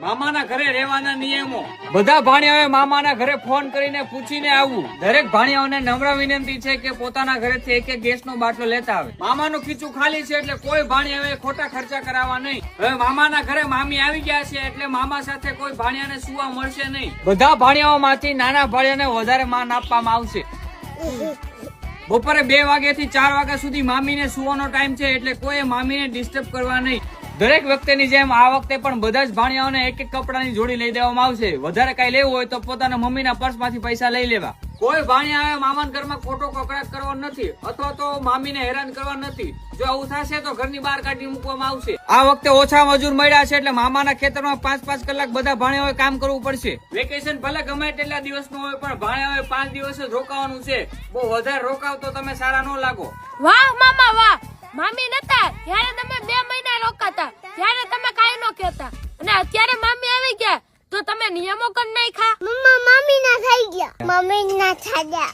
મામાના ઘરે રહેવાના નિયમો. બધા ભાણિયાઓએ મામાના ઘરે ફોન કરીને પૂછીને આવવું. દરેક ભાણિયાઓને નમ્ર વિનંતી છે કે પોતાના ઘરેથી એક એક ગેસનો બાટલો લેતા આવે. મામાનું ખીચું ખાલી છે એટલે કોઈ ભાણિયાઓએ ખોટા ખર્ચા કરાવવા નહીં. હવે મામાના ઘરે મામી આવી ગયા છે એટલે મામા સાથે કોઈ ભાણિયાને સુવા મળશે નહીં. બધા ભાણિયાઓમાંથી નાના ભાણિયાને વધારે માન આપવામાં આવશે. બપોરે 2 વાગ્યાથી 4 વાગ્યા સુધી મામીને સુવાનો ટાઈમ છે એટલે કોઈ મામીને ડિસ્ટર્બ કરવા નહીં. દરેક વ્યક્તિની જેમ આ વખતે પણ બધા જ ભાણિયાઓને એક એક કપડાની જોડી લઈ દેવામાં આવશે. વધારે કઈ લેવું હોય તો પોતાના મમ્મીના પર્સમાંથી પૈસા લઈ લેવા. કોઈ ભાણિયાએ મામાના ઘરમાં ખોટો કકડાટ કરવો નથી અથવા તો મામીને હેરાન કરવા નથી. જો આવું થશે તો ઘરની બહાર કાઢી મૂકવામાં આવશે. આ વખતે ઓછા મજૂર મળ્યા છે એટલે મામાના ખેતરમાં 5-5 કલાક બધા ભાણિયાઓએ કામ કરવું પડશે. વેકેશન ભલે ગમે તેટલા દિવસનું હોય પણ ભાણિયાઓએ 5 દિવસ જ રોકાવાનું છે. બહુ વધારે રોકાવ તો તમે સારા ન લાગો. વાહ મામા વાહ. મામી નતા ત્યારે તમે 2 મહિના રોકાતા ત્યારે તમે કાઈ નો કહેતા અને અત્યારે મામી આવી ગયા તો તમે નિયમો કર નાખ્યા. મમ્મા મામી ના થઈ ગયા. મમ્મી ના થઈ ગયા.